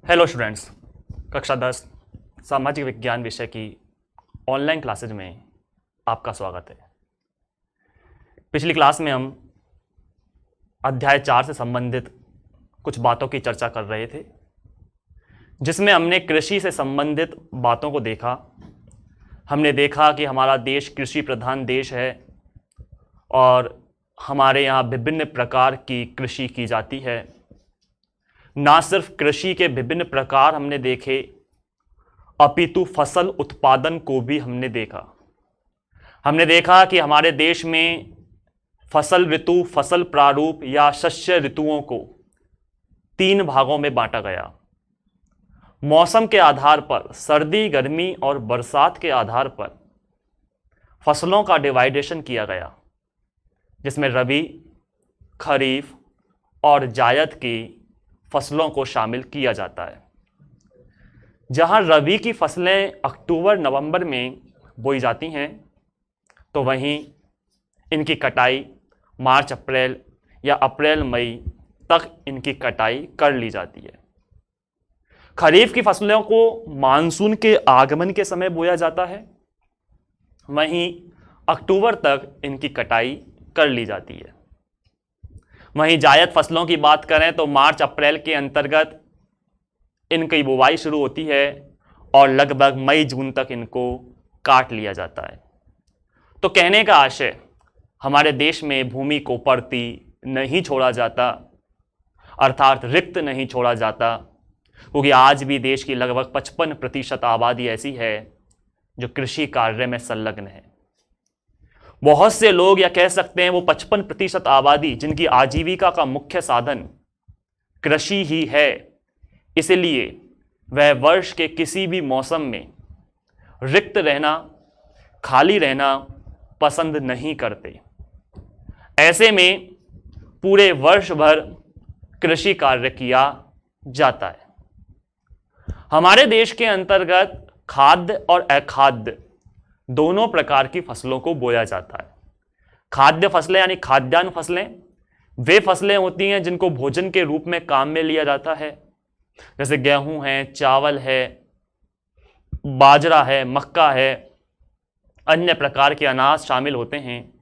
Hello students, कक्षा 10 सामाजिक विज्ञान विषय की ऑनलाइन क्लासेज में आपका स्वागत है। पिछली क्लास में हम अध्याय 4 से संबंधित कुछ बातों की चर्चा कर रहे थे, जिसमें हमने कृषि से संबंधित बातों को देखा। हमने देखा कि हमारा देश कृषि प्रधान देश है और हमारे यहाँ विभिन्न प्रकार की कृषि की जाती है। ना सिर्फ कृषि के विभिन्न प्रकार हमने देखे, अपितु फसल उत्पादन को भी हमने देखा। हमने देखा कि हमारे देश में फसल ऋतु, फसल प्रारूप या शस्य ऋतुओं को 3 भागों में बांटा गया। मौसम के आधार पर, सर्दी, गर्मी और बरसात के आधार पर फसलों का डिवाइडेशन किया गया, जिसमें रबी, खरीफ और जायद की फसलों को शामिल किया जाता है। जहां रबी की फसलें अक्टूबर नवंबर में बोई जाती हैं, तो वहीं इनकी कटाई मार्च अप्रैल या अप्रैल मई तक इनकी कटाई कर ली जाती है। खरीफ की फसलों को मानसून के आगमन के समय बोया जाता है, वहीं अक्टूबर तक इनकी कटाई कर ली जाती है। वहीं जायद फसलों की बात करें तो मार्च अप्रैल के अंतर्गत इनकी बुवाई शुरू होती है और लगभग मई जून तक इनको काट लिया जाता है। तो कहने का आशय, हमारे देश में भूमि को पड़ती नहीं छोड़ा जाता, अर्थात रिक्त नहीं छोड़ा जाता, क्योंकि आज भी देश की लगभग 55% आबादी ऐसी है जो कृषि कार्य में संलग्न है। बहुत से लोग, या कह सकते हैं वो 55% आबादी, जिनकी आजीविका का मुख्य साधन कृषि ही है, इसलिए वह वर्ष के किसी भी मौसम में रिक्त रहना, खाली रहना पसंद नहीं करते। ऐसे में पूरे वर्ष भर कृषि कार्य किया जाता है। हमारे देश के अंतर्गत खाद्य और अखाद्य दोनों प्रकार की फसलों को बोया जाता है। खाद्य फसलें यानी खाद्यान्न फसलें वे फसलें होती हैं जिनको भोजन के रूप में काम में लिया जाता है, जैसे गेहूं है, चावल है, बाजरा है, मक्का है, अन्य प्रकार के अनाज शामिल होते हैं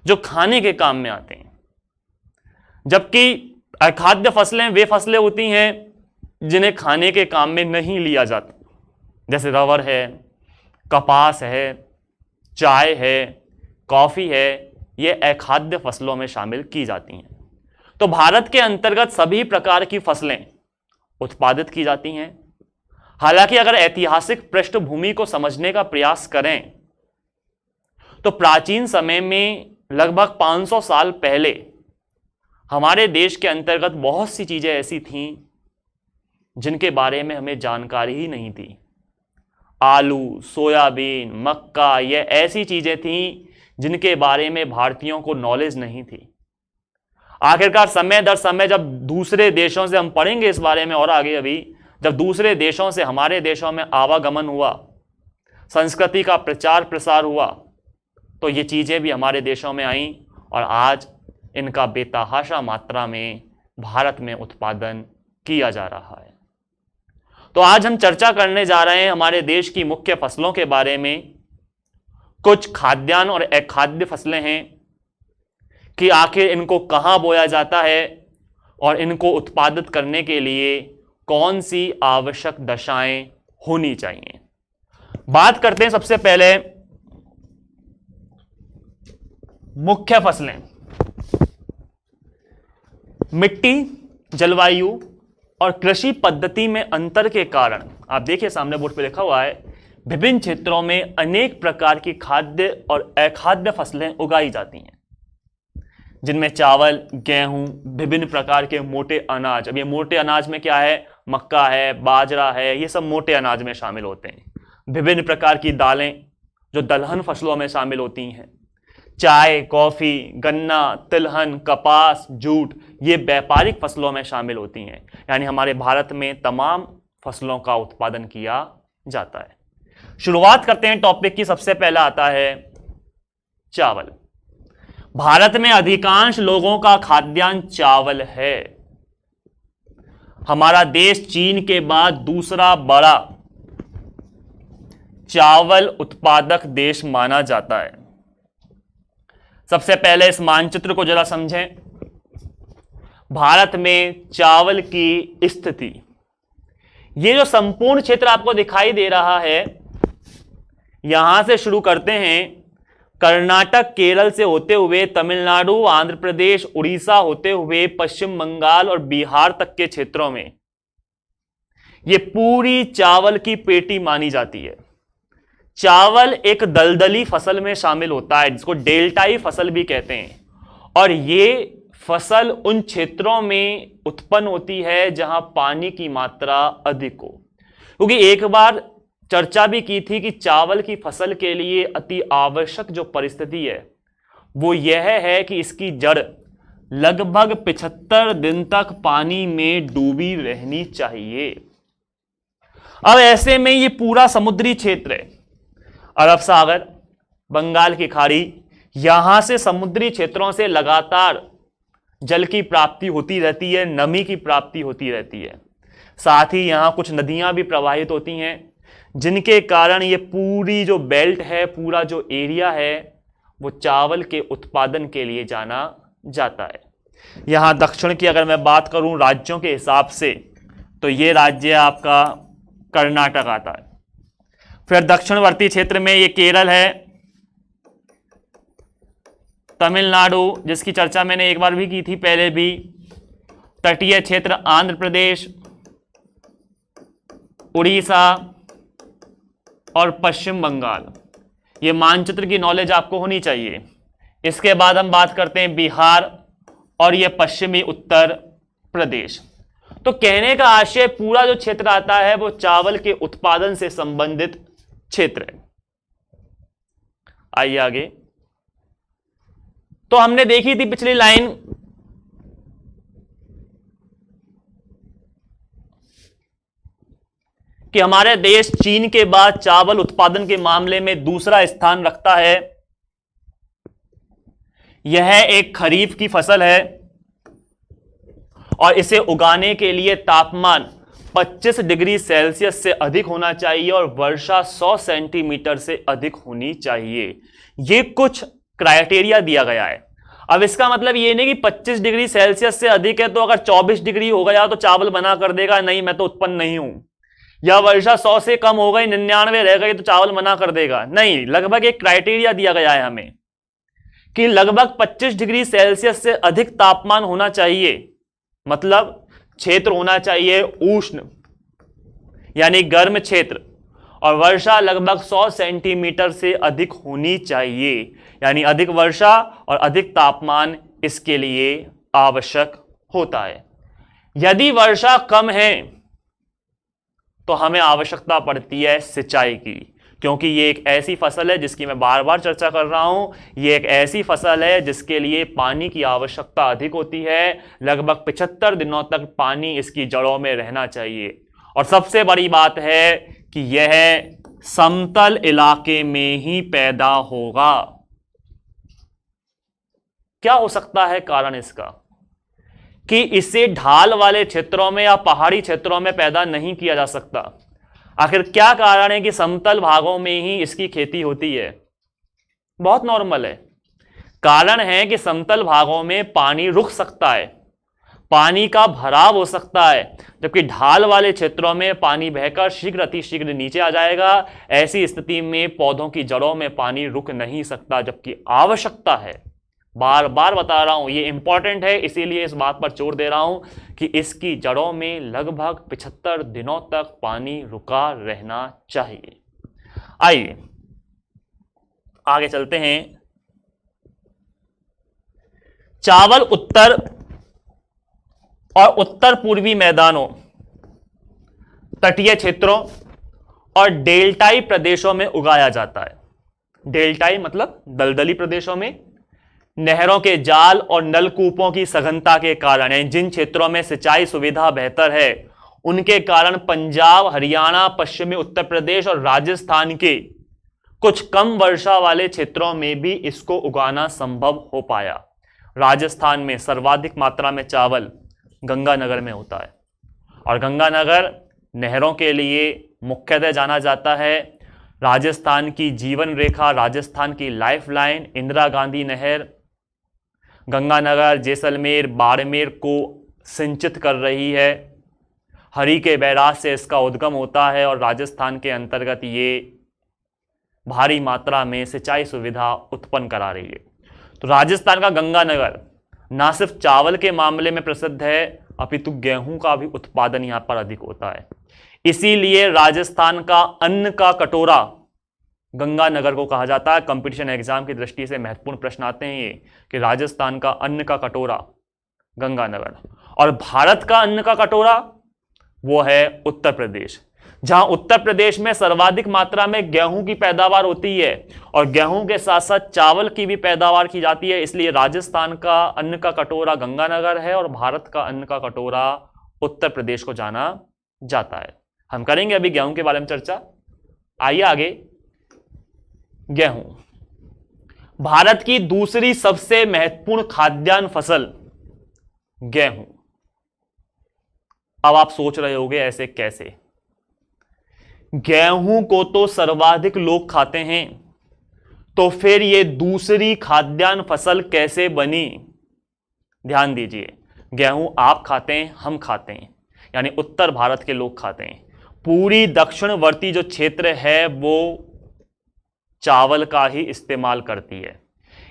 जो खाने के काम में आते हैं। जबकि अखाद्य फसलें वे फसलें होती हैं जिन्हें खाने के काम में नहीं लिया जाता, जैसे रबर है, कपास है, चाय है, कॉफी है, ये अखाद्य फसलों में शामिल की जाती हैं। तो भारत के अंतर्गत सभी प्रकार की फसलें उत्पादित की जाती हैं। हालांकि अगर ऐतिहासिक पृष्ठभूमि को समझने का प्रयास करें तो प्राचीन समय में लगभग 500 साल पहले हमारे देश के अंतर्गत बहुत सी चीजें ऐसी थीं जिनके बारे में हमें जानकारी ही नहीं थी। आलू, सोयाबीन, मक्का, ये ऐसी चीजें थीं जिनके बारे में भारतीयों को नॉलेज नहीं थी। आखिरकार समय दर समय जब दूसरे देशों से, हम पढ़ेंगे इस बारे में और आगे अभी, जब दूसरे देशों से हमारे देशों में आवागमन हुआ, संस्कृति का प्रचार प्रसार हुआ, तो ये चीजें भी हमारे देशों में आईं और आज इनका बेतहाशा मात्रा में भारत में उत्पादन किया जा रहा है। तो आज हम चर्चा करने जा रहे हैं हमारे देश की मुख्य फसलों के बारे में। कुछ खाद्यान्न और अखाद्य फसलें हैं कि आखिर इनको कहां बोया जाता है और इनको उत्पादित करने के लिए कौन सी आवश्यक दशाएं होनी चाहिए। बात करते हैं सबसे पहले मुख्य फसलें। मिट्टी, जलवायु और कृषि पद्धति में अंतर के कारण, आप देखिए सामने बोर्ड पे लिखा हुआ है, विभिन्न क्षेत्रों में अनेक प्रकार की खाद्य और अखाद्य फसलें उगाई जाती हैं, जिनमें चावल, गेहूं, विभिन्न प्रकार के मोटे अनाज। अब ये मोटे अनाज में क्या है, मक्का है, बाजरा है, ये सब मोटे अनाज में शामिल होते हैं। विभिन्न प्रकार की दालें जो दलहन फसलों में शामिल होती हैं। चाय, कॉफी, गन्ना, तिलहन, कपास, जूट, ये व्यापारिक फसलों में शामिल होती हैं। यानी हमारे भारत में तमाम फसलों का उत्पादन किया जाता है। शुरुआत करते हैं टॉपिक की। सबसे पहला आता है चावल। भारत में अधिकांश लोगों का खाद्यान्न चावल है। हमारा देश चीन के बाद दूसरा बड़ा चावल उत्पादक देश माना जाता है। सबसे पहले इस मानचित्र को जरा समझें। भारत में चावल की स्थिति, ये जो संपूर्ण क्षेत्र आपको दिखाई दे रहा है, यहां से शुरू करते हैं, कर्नाटक केरल से होते हुए तमिलनाडु, आंध्र प्रदेश, उड़ीसा होते हुए पश्चिम बंगाल और बिहार तक के क्षेत्रों में ये पूरी चावल की पेटी मानी जाती है। चावल एक दलदली फसल में शामिल होता है जिसको डेल्टाई फसल भी कहते हैं, और ये फसल उन क्षेत्रों में उत्पन्न होती है जहां पानी की मात्रा अधिक हो। क्योंकि एक बार चर्चा भी की थी कि चावल की फसल के लिए अति आवश्यक जो परिस्थिति है वो यह है कि इसकी जड़ लगभग 75 दिन तक पानी में डूबी रहनी चाहिए। अब ऐसे में ये पूरा समुद्री क्षेत्र है, अरब सागर, बंगाल की खाड़ी, यहां से समुद्री क्षेत्रों से लगातार जल की प्राप्ति होती रहती है, नमी की प्राप्ति होती रहती है। साथ ही यहां कुछ नदियां भी प्रवाहित होती हैं, जिनके कारण ये पूरी जो बेल्ट है, पूरा जो एरिया है, वो चावल के उत्पादन के लिए जाना जाता है। यहां दक्षिण की अगर मैं बात करूं राज्यों के हिसाब से, तो ये राज्य आपका कर्नाटक आता है। फिर दक्षिणवर्ती क्षेत्र में ये केरल है, तमिलनाडु जिसकी चर्चा मैंने एक बार भी की थी पहले भी, तटीय क्षेत्र आंध्र प्रदेश, उड़ीसा और पश्चिम बंगाल। ये मानचित्र की नॉलेज आपको होनी चाहिए। इसके बाद हम बात करते हैं बिहार और ये पश्चिमी उत्तर प्रदेश। तो कहने का आशय, पूरा जो क्षेत्र आता है वो चावल के उत्पादन से संबंधित क्षेत्र है। आइए आगे। तो हमने देखी थी पिछली लाइन कि हमारे देश चीन के बाद चावल उत्पादन के मामले में दूसरा स्थान रखता है। यह एक खरीफ की फसल है और इसे उगाने के लिए तापमान 25 डिग्री सेल्सियस से अधिक होना चाहिए और वर्षा 100 सेंटीमीटर से अधिक होनी चाहिए। ये कुछ क्राइटेरिया दिया गया है। अब इसका मतलब ये नहीं कि 25 डिग्री सेल्सियस से अधिक है तो अगर 24 डिग्री हो गया तो चावल बना कर देगा, नहीं मैं तो उत्पन्न नहीं हूं, या वर्षा 100 से कम हो गई, 99 रह गई तो चावल मना कर देगा, नहीं। लगभग एक क्राइटेरिया दिया गया है हमें कि लगभग 25 डिग्री सेल्सियस से अधिक तापमान होना चाहिए, मतलब क्षेत्र होना चाहिए उष्ण यानी गर्म क्षेत्र, और वर्षा लगभग 100 सेंटीमीटर से अधिक होनी चाहिए, यानी अधिक वर्षा और अधिक तापमान इसके लिए आवश्यक होता है। यदि वर्षा कम है तो हमें आवश्यकता पड़ती है सिंचाई की, क्योंकि ये एक ऐसी फसल है जिसकी मैं बार बार चर्चा कर रहा हूं, ये एक ऐसी फसल है जिसके लिए पानी की आवश्यकता अधिक होती है। लगभग 75 दिनों तक पानी इसकी जड़ों में रहना चाहिए। और सबसे बड़ी बात है कि यह समतल इलाके में ही पैदा होगा। क्या हो सकता है कारण इसका कि इसे ढाल वाले क्षेत्रों में या पहाड़ी क्षेत्रों में पैदा नहीं किया जा सकता? आखिर क्या कारण है कि समतल भागों में ही इसकी खेती होती है? बहुत नॉर्मल है। कारण है कि समतल भागों में पानी रुक सकता है, पानी का भराव हो सकता है, जबकि ढाल वाले क्षेत्रों में पानी बहकर शीघ्र अतिशीघ्र नीचे आ जाएगा। ऐसी स्थिति में पौधों की जड़ों में पानी रुक नहीं सकता, जबकि आवश्यकता है। बार बार बता रहा हूं, ये इंपॉर्टेंट है, इसीलिए इस बात पर जोर दे रहा हूं कि इसकी जड़ों में लगभग 75 दिनों तक पानी रुका रहना चाहिए। आइए आगे चलते हैं। चावल उत्तर और उत्तर पूर्वी मैदानों, तटीय क्षेत्रों और डेल्टाई प्रदेशों में उगाया जाता है। डेल्टाई मतलब दलदली प्रदेशों में नहरों के जाल और नलकूपों की सघनता के कारण है। जिन क्षेत्रों में सिंचाई सुविधा बेहतर है उनके कारण पंजाब, हरियाणा, पश्चिमी उत्तर प्रदेश और राजस्थान के कुछ कम वर्षा वाले क्षेत्रों में भी इसको उगाना संभव हो पाया। राजस्थान में सर्वाधिक मात्रा में चावल गंगानगर में होता है। और गंगानगर नहरों के लिए मुख्यतः जाना जाता है। राजस्थान की जीवन रेखा, राजस्थान की लाइफलाइन इंदिरा गांधी नहर गंगानगर, जैसलमेर, बाड़मेर को सिंचित कर रही है। हरी के बैराज से इसका उद्गम होता है और राजस्थान के अंतर्गत ये भारी मात्रा में सिंचाई सुविधा उत्पन्न करा रही है। तो राजस्थान का गंगानगर ना सिर्फ चावल के मामले में प्रसिद्ध है, अपितु गेहूं का भी उत्पादन यहां पर अधिक होता है। इसीलिए राजस्थान का अन्न का कटोरा गंगानगर को कहा जाता है। कंपटीशन एग्जाम की दृष्टि से महत्वपूर्ण प्रश्न आते हैं ये कि राजस्थान का अन्न का कटोरा गंगानगर, और भारत का अन्न का कटोरा वो है उत्तर प्रदेश, जहां उत्तर प्रदेश में सर्वाधिक मात्रा में गेहूं की पैदावार होती है और गेहूं के साथ साथ चावल की भी पैदावार की जाती है। इसलिए राजस्थान का अन्न का कटोरा गंगानगर है और भारत का अन्न का कटोरा उत्तर प्रदेश को जाना जाता है। हम करेंगे अभी गेहूं के बारे में चर्चा। आइए आगे। गेहूं भारत की दूसरी सबसे महत्वपूर्ण खाद्यान्न फसल गेहूं। अब आप सोच रहे होंगे ऐसे कैसे? गेहूं को तो सर्वाधिक लोग खाते हैं, तो फिर यह दूसरी खाद्यान्न फसल कैसे बनी? ध्यान दीजिए, गेहूं आप खाते हैं, हम खाते हैं, यानी उत्तर भारत के लोग खाते हैं। पूरी दक्षिणवर्ती जो क्षेत्र है वो चावल का ही इस्तेमाल करती है,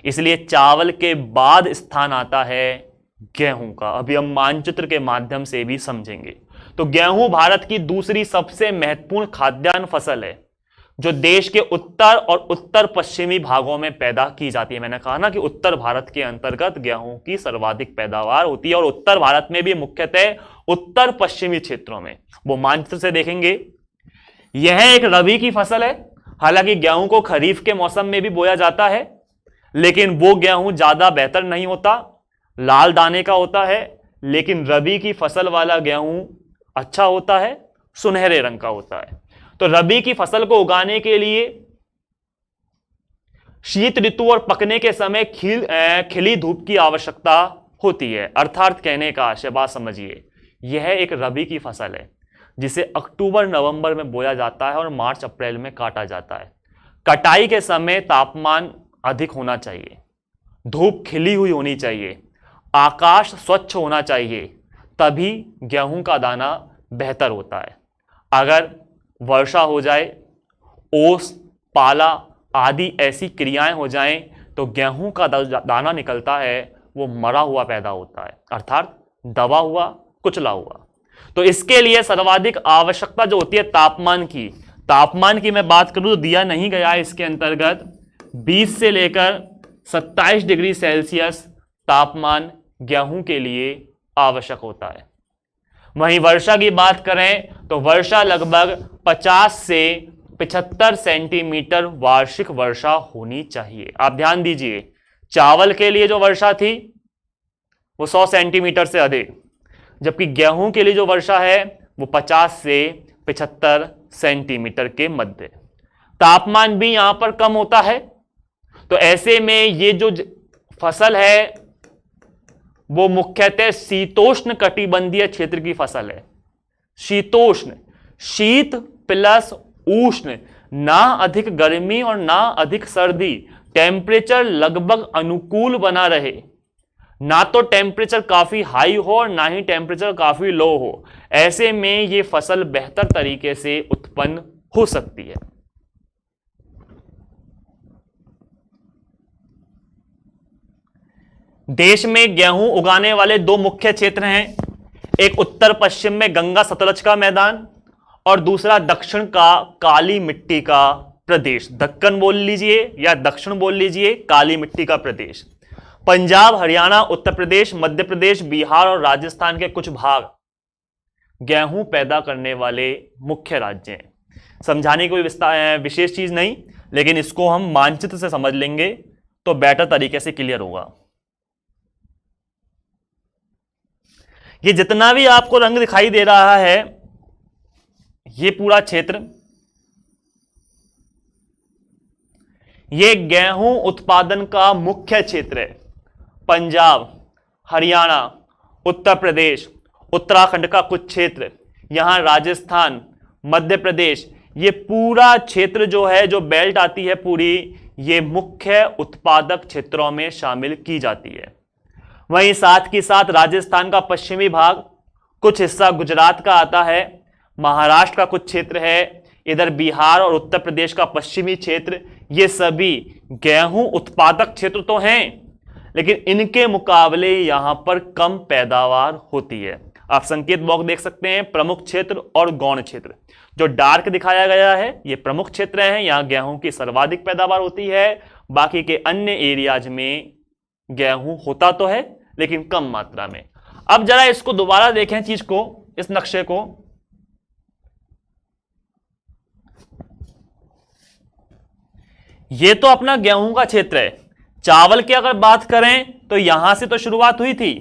इसलिए चावल के बाद स्थान आता है गेहूं का। अभी हम मानचित्र के माध्यम से भी समझेंगे। तो गेहूं भारत की दूसरी सबसे महत्वपूर्ण खाद्यान्न फसल है जो देश के उत्तर और उत्तर पश्चिमी भागों में पैदा की जाती है। मैंने कहा ना कि उत्तर भारत के अंतर्गत गेहूं की सर्वाधिक पैदावार होती है और उत्तर भारत में भी मुख्यतः उत्तर पश्चिमी क्षेत्रों में। वो मानचित्र से देखेंगे। यह एक रबी की फसल है। हालांकि गेहूं को खरीफ के मौसम में भी बोया जाता है, लेकिन वो गेहूं ज्यादा बेहतर नहीं होता, लाल दाने का होता है। लेकिन रबी की फसल वाला गेहूं अच्छा होता है, सुनहरे रंग का होता है। तो रबी की फसल को उगाने के लिए शीत ऋतु और पकने के समय खिली धूप की आवश्यकता होती है। अर्थात कहने का आशय, बात समझिए, यह एक रबी की फसल है जिसे अक्टूबर नवंबर में बोया जाता है और मार्च अप्रैल में काटा जाता है। कटाई के समय तापमान अधिक होना चाहिए, धूप खिली हुई होनी चाहिए, आकाश स्वच्छ होना चाहिए, तभी गेहूं का दाना बेहतर होता है। अगर वर्षा हो जाए, ओस, पाला आदि ऐसी क्रियाएं हो जाएं, तो गेहूं का दाना निकलता है वो मरा हुआ पैदा होता है, अर्थात दबा हुआ, कुचला हुआ। तो इसके लिए सर्वाधिक आवश्यकता जो होती है तापमान की मैं बात करूं तो दिया नहीं गया है इसके अंतर्गत 20 से लेकर 27 डिग्री सेल्सियस तापमान गेहूं के लिए आवश्यक होता है। वहीं वर्षा की बात करें तो वर्षा लगभग 50 से 75 सेंटीमीटर वार्षिक वर्षा होनी चाहिए। आप ध्यान दीजिए, चावल के लिए जो वर्षा थी वो 100 सेंटीमीटर से अधिक, जबकि गेहूं के लिए जो वर्षा है वो 50 से 75 सेंटीमीटर के मध्य। तापमान भी यहां पर कम होता है, तो ऐसे में ये जो फसल है वो मुख्यतः शीतोष्ण कटिबंधीय क्षेत्र की फसल है। शीतोष्ण, शीत प्लस उष्ण, ना अधिक गर्मी और ना अधिक सर्दी, टेम्परेचर लगभग अनुकूल बना रहे, ना तो टेम्परेचर काफी हाई हो और ना ही टेम्परेचर काफी लो हो। ऐसे में ये फसल बेहतर तरीके से उत्पन्न हो सकती है। देश में गेहूं उगाने वाले दो मुख्य क्षेत्र हैं, एक उत्तर पश्चिम में गंगा सतलज का मैदान और दूसरा दक्षिण का काली मिट्टी का प्रदेश। दक्कन बोल लीजिए या दक्षिण बोल लीजिए, काली मिट्टी का प्रदेश। पंजाब, हरियाणा, उत्तर प्रदेश, मध्य प्रदेश, बिहार और राजस्थान के कुछ भाग गेहूं पैदा करने वाले मुख्य राज्य हैं। समझाने की कोई विशेष चीज नहीं, लेकिन इसको हम मानचित्र से समझ लेंगे तो बेटर तरीके से क्लियर होगा। ये जितना भी आपको रंग दिखाई दे रहा है, ये पूरा क्षेत्र, ये गेहूं उत्पादन का मुख्य क्षेत्र है। पंजाब, हरियाणा, उत्तर प्रदेश, उत्तराखंड का कुछ क्षेत्र, यहां राजस्थान, मध्य प्रदेश, ये पूरा क्षेत्र जो है, जो बेल्ट आती है पूरी, ये मुख्य उत्पादक क्षेत्रों में शामिल की जाती है। वहीं साथ ही साथ राजस्थान का पश्चिमी भाग, कुछ हिस्सा गुजरात का आता है, महाराष्ट्र का कुछ क्षेत्र है, इधर बिहार और उत्तर प्रदेश का पश्चिमी क्षेत्र, ये सभी गेहूं उत्पादक क्षेत्र तो हैं, लेकिन इनके मुकाबले यहां पर कम पैदावार होती है। आप संकेत बॉक्स देख सकते हैं, प्रमुख क्षेत्र और गौण क्षेत्र। जो डार्क दिखाया गया है ये प्रमुख क्षेत्र हैं, यहां गेहूं की सर्वाधिक पैदावार होती है। बाकी के अन्य एरियाज में गेहूं होता तो है लेकिन कम मात्रा में। अब जरा इसको दोबारा देखें, चीज को, इस नक्शे को। ये तो अपना गेहूं का क्षेत्र है। चावल की अगर बात करें तो यहां से तो शुरुआत हुई थी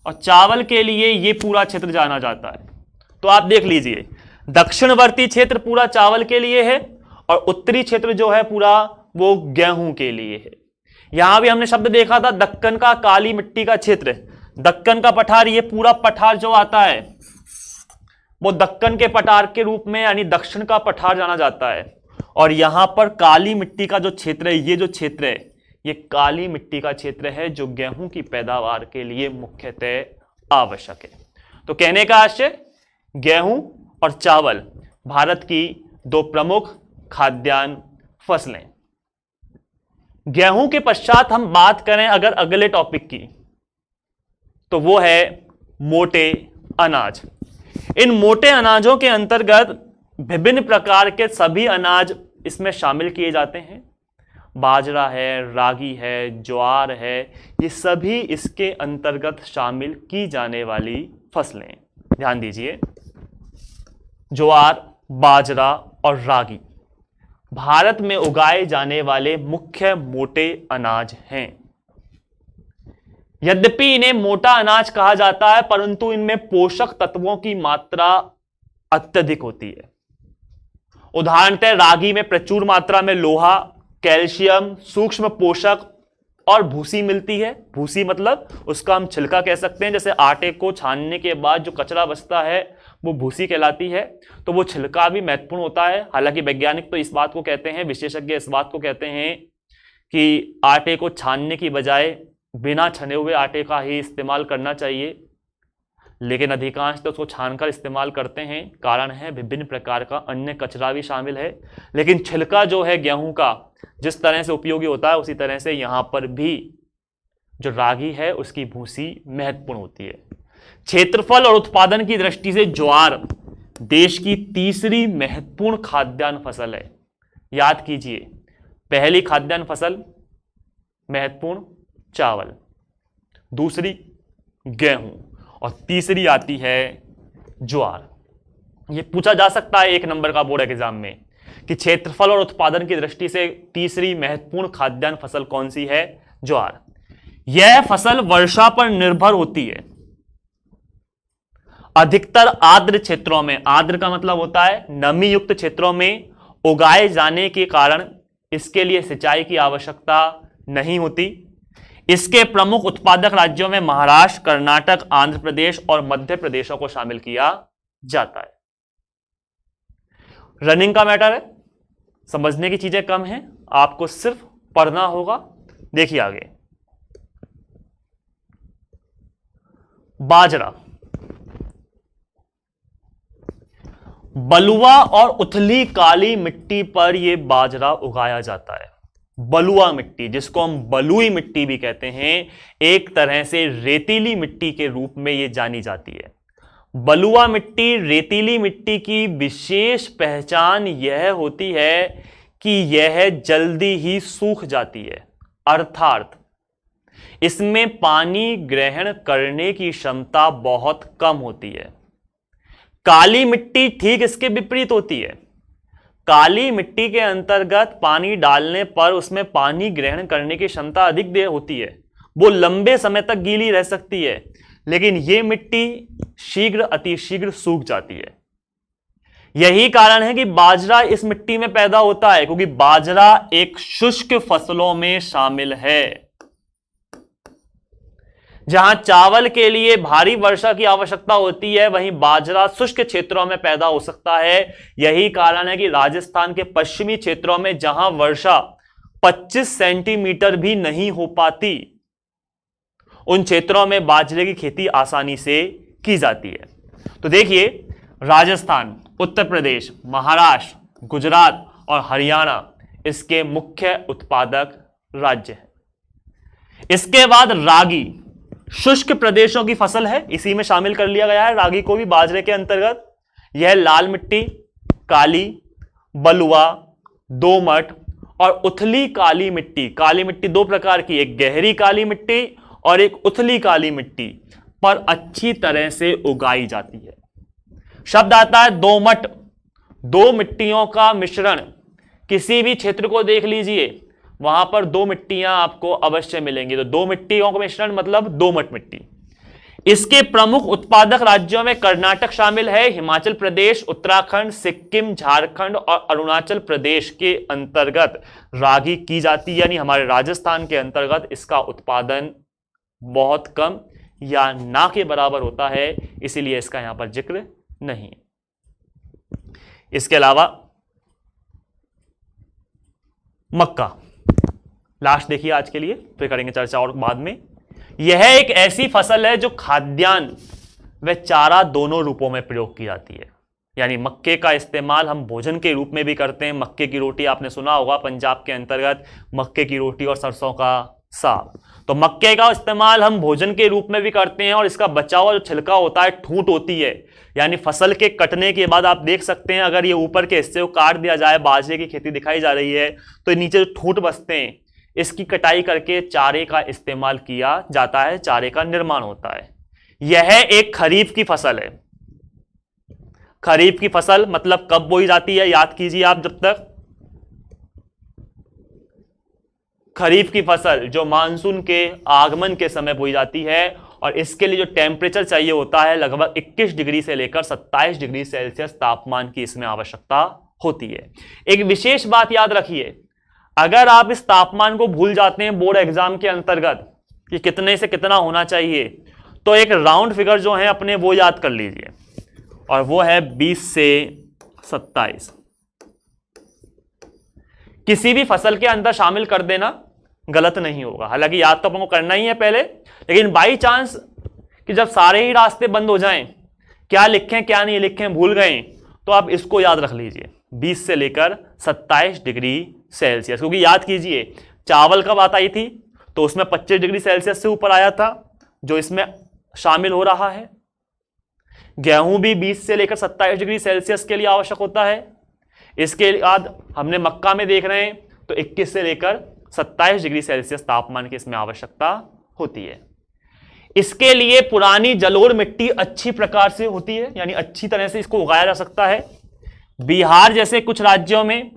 और चावल के लिए ये पूरा क्षेत्र जाना जाता है। तो आप देख लीजिए, दक्षिणवर्ती क्षेत्र पूरा चावल के लिए है और उत्तरी क्षेत्र जो है पूरा वो गेहूं के लिए है। यहां भी हमने शब्द देखा था, दक्कन का काली मिट्टी का क्षेत्र, दक्कन का पठार, ये पूरा पठार जो आता है वो दक्कन के पठार के रूप में यानी दक्षिण का पठार जाना जाता है। और यहां पर काली मिट्टी का जो क्षेत्र है, ये जो क्षेत्र है ये काली मिट्टी का क्षेत्र है जो गेहूं की पैदावार के लिए मुख्यतः आवश्यक है। तो कहने का आशय, गेहूं और चावल भारत की दो प्रमुख खाद्यान्न फसलें। गेहूं के पश्चात हम बात करें अगर अगले टॉपिक की, तो वो है मोटे अनाज। इन मोटे अनाजों के अंतर्गत विभिन्न प्रकार के सभी अनाज इसमें शामिल किए जाते हैं। बाजरा है, रागी है, ज्वार है, ये सभी इसके अंतर्गत शामिल की जाने वाली फसलें। ध्यान दीजिए, ज्वार, बाजरा और रागी भारत में उगाए जाने वाले मुख्य मोटे अनाज हैं। यद्यपि इन्हें मोटा अनाज कहा जाता है, परंतु इनमें पोषक तत्वों की मात्रा अत्यधिक होती है। उदाहरणतः रागी में प्रचुर मात्रा में लोहा, कैल्शियम, सूक्ष्म पोषक और भूसी मिलती है। भूसी मतलब उसका हम छिलका कह सकते हैं। जैसे आटे को छानने के बाद जो कचरा बचता है वो भूसी कहलाती है, तो वो छिलका भी महत्वपूर्ण होता है। हालांकि वैज्ञानिक तो इस बात को कहते हैं, विशेषज्ञ इस बात को कहते हैं कि आटे को छानने की बजाय बिना छने हुए आटे का ही इस्तेमाल करना चाहिए, लेकिन अधिकांश तो उसको छानकर इस्तेमाल करते हैं। कारण है विभिन्न प्रकार का अन्य कचरा भी शामिल है, लेकिन छिलका जो है गेहूं का जिस तरह से उपयोगी होता है उसी तरह से यहां पर भी जो रागी है उसकी भूसी महत्वपूर्ण होती है। क्षेत्रफल और उत्पादन की दृष्टि से ज्वार देश की तीसरी महत्वपूर्ण खाद्यान्न फसल है। याद कीजिए, पहली खाद्यान्न फसल महत्वपूर्ण चावल, दूसरी गेहूं और तीसरी आती है ज्वार। यह पूछा जा सकता है एक नंबर का बोर्ड एग्जाम में कि क्षेत्रफल और उत्पादन की दृष्टि से तीसरी महत्वपूर्ण खाद्यान्न फसल कौन सी है? ज्वार। यह फसल वर्षा पर निर्भर होती है। अधिकतर आर्द्र क्षेत्रों में, आर्द्र का मतलब होता है नमी युक्त क्षेत्रों में उगाए जाने के कारण इसके लिए सिंचाई की आवश्यकता नहीं होती। इसके प्रमुख उत्पादक राज्यों में महाराष्ट्र, कर्नाटक, आंध्र प्रदेश और मध्य प्रदेशों को शामिल किया जाता है। रनिंग का मैटर है, समझने की चीजें कम हैं, आपको सिर्फ पढ़ना होगा। देखिए आगे, बाजरा। बलुआ और उथली काली मिट्टी पर यह बाजरा उगाया जाता है। बलुआ मिट्टी, जिसको हम बलुई मिट्टी भी कहते हैं, एक तरह से रेतीली मिट्टी के रूप में यह जानी जाती है। बलुआ मिट्टी, रेतीली मिट्टी की विशेष पहचान यह होती है कि यह जल्दी ही सूख जाती है, अर्थात इसमें पानी ग्रहण करने की क्षमता बहुत कम होती है। काली मिट्टी ठीक इसके विपरीत होती है। काली मिट्टी के अंतर्गत पानी डालने पर उसमें पानी ग्रहण करने की क्षमता अधिक देर होती है, वो लंबे समय तक गीली रह सकती है, लेकिन यह मिट्टी शीघ्र अतिशीघ्र सूख जाती है। यही कारण है कि बाजरा इस मिट्टी में पैदा होता है, क्योंकि बाजरा एक शुष्क फसलों में शामिल है। जहां चावल के लिए भारी वर्षा की आवश्यकता होती है, वहीं बाजरा शुष्क क्षेत्रों में पैदा हो सकता है। यही कारण है कि राजस्थान के पश्चिमी क्षेत्रों में जहां वर्षा 25 सेंटीमीटर भी नहीं हो पाती, उन क्षेत्रों में बाजरे की खेती आसानी से की जाती है। तो देखिए, राजस्थान, उत्तर प्रदेश, महाराष्ट्र, गुजरात और हरियाणा इसके मुख्य उत्पादक राज्य हैं। इसके बाद रागी शुष्क प्रदेशों की फसल है, इसी में शामिल कर लिया गया है रागी को भी बाजरे के अंतर्गत। यह लाल मिट्टी, काली, बलुआ, दोमट और उथली काली मिट्टी, काली मिट्टी दो प्रकार की, एक गहरी काली मिट्टी और एक उथली काली मिट्टी पर अच्छी तरह से उगाई जाती है। शब्द आता है दोमट, दो मिट्टियों का मिश्रण। किसी भी क्षेत्र को देख लीजिए, वहां पर दो मिट्टियां आपको अवश्य मिलेंगी, तो दो मिट्टियों का मिश्रण मतलब दोमट मिट्टी। इसके प्रमुख उत्पादक राज्यों में कर्नाटक शामिल है, हिमाचल प्रदेश, उत्तराखंड, सिक्किम, झारखंड और अरुणाचल प्रदेश के अंतर्गत रागी की जाती है, यानी हमारे राजस्थान के अंतर्गत इसका उत्पादन बहुत कम या ना के बराबर होता है, इसीलिए इसका यहां पर जिक्र नहीं है। इसके अलावा मक्का लास्ट देखिए आज के लिए, फिर करेंगे चर्चा और बाद में। यह एक ऐसी फसल है जो खाद्यान्न व चारा दोनों रूपों में प्रयोग की जाती है, यानी मक्के का इस्तेमाल हम भोजन के रूप में भी करते हैं। मक्के की रोटी आपने सुना होगा, पंजाब के अंतर्गत मक्के की रोटी और सरसों का साग। तो मक्के का इस्तेमाल हम भोजन के रूप में भी करते हैं, और इसका बचा हुआ जो छिलका होता है, ठूंठ होती है, यानी फसल के कटने के बाद आप देख सकते हैं, अगर ये ऊपर के हिस्से को काट दिया जाए, बाजरे की खेती दिखाई जा रही है, तो नीचे जो ठूंठ बचते हैं, इसकी कटाई करके चारे का इस्तेमाल किया जाता है, चारे का निर्माण होता है। यह एक खरीफ की फसल है। खरीफ की फसल मतलब कब बोई जाती है, याद कीजिए आप जब तक। खरीफ की फसल जो मानसून के आगमन के समय बोई जाती है, और इसके लिए जो टेम्परेचर चाहिए होता है, लगभग 21 डिग्री से लेकर 27 डिग्री सेल्सियस तापमान की इसमें आवश्यकता होती है। एक विशेष बात याद रखिए, अगर आप इस तापमान को भूल जाते हैं बोर्ड एग्जाम के अंतर्गत कि कितने से कितना होना चाहिए, तो एक राउंड फिगर जो है अपने वो याद कर लीजिए, और वो है 20 से 27। किसी भी फसल के अंदर शामिल कर देना गलत नहीं होगा, हालांकि याद तो आपको करना ही है पहले, लेकिन बाई चांस कि जब सारे ही रास्ते बंद हो जाएं, क्या लिखें क्या नहीं लिखें भूल गए, तो आप इसको याद रख लीजिए, 20 से लेकर 27 डिग्री सेल्सियस। क्योंकि याद कीजिए, चावल कब बात आई थी, तो उसमें 25 डिग्री सेल्सियस से ऊपर आया था, जो इसमें शामिल हो रहा है। गेहूं भी 20 से लेकर 27 डिग्री सेल्सियस के लिए आवश्यक होता है। इसके बाद हमने मक्का में देख रहे हैं, तो 21 से लेकर 27 डिग्री सेल्सियस तापमान की इसमें आवश्यकता होती है। इसके लिए पुरानी जलोढ़ मिट्टी अच्छी प्रकार से होती है, यानी अच्छी तरह से इसको उगाया जा सकता है। बिहार जैसे कुछ राज्यों में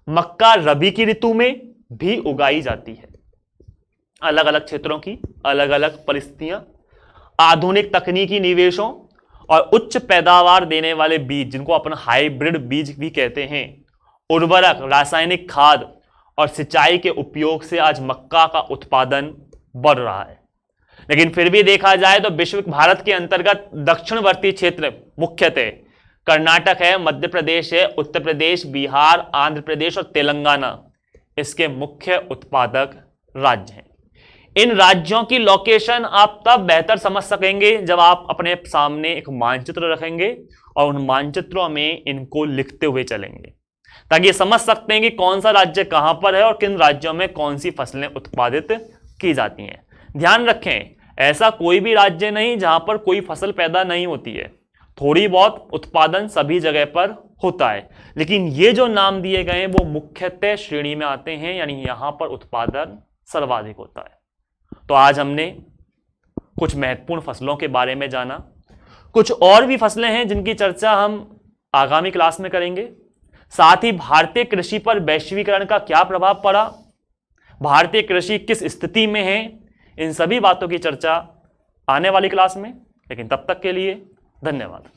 मक्का रबी की ऋतु में भी उगाई जाती है। अलग अलग क्षेत्रों की अलग अलग परिस्थितियां, आधुनिक तकनीकी निवेशों और उच्च पैदावार देने वाले बीज, जिनको अपन हाइब्रिड बीज भी कहते हैं, उर्वरक, रासायनिक खाद और सिंचाई के उपयोग से आज मक्का का उत्पादन बढ़ रहा है। लेकिन फिर भी देखा जाए तो भारत के अंतर्गत दक्षिणवर्ती क्षेत्र मुख्यतः कर्नाटक है, मध्य प्रदेश है, उत्तर प्रदेश, बिहार, आंध्र प्रदेश और तेलंगाना इसके मुख्य उत्पादक राज्य हैं। इन राज्यों की लोकेशन आप तब बेहतर समझ सकेंगे जब आप अपने सामने एक मानचित्र रखेंगे और उन मानचित्रों में इनको लिखते हुए चलेंगे, ताकि समझ सकते हैं कि कौन सा राज्य कहां पर है और किन राज्यों में कौन सी फसलें उत्पादित की जाती हैं। ध्यान रखें, ऐसा कोई भी राज्य नहीं जहां पर कोई फसल पैदा नहीं होती है। थोड़ी बहुत उत्पादन सभी जगह पर होता है, लेकिन ये जो नाम दिए गए हैं वो मुख्यतः श्रेणी में आते हैं, यानी यहां पर उत्पादन सर्वाधिक होता है। तो आज हमने कुछ महत्वपूर्ण फसलों के बारे में जाना। कुछ और भी फसलें हैं जिनकी चर्चा हम आगामी क्लास में करेंगे। साथ ही भारतीय कृषि पर वैश्वीकरण का क्या प्रभाव पड़ा, भारतीय कृषि किस स्थिति में है, इन सभी बातों की चर्चा आने वाली क्लास में। लेकिन तब तक के लिए धन्यवाद।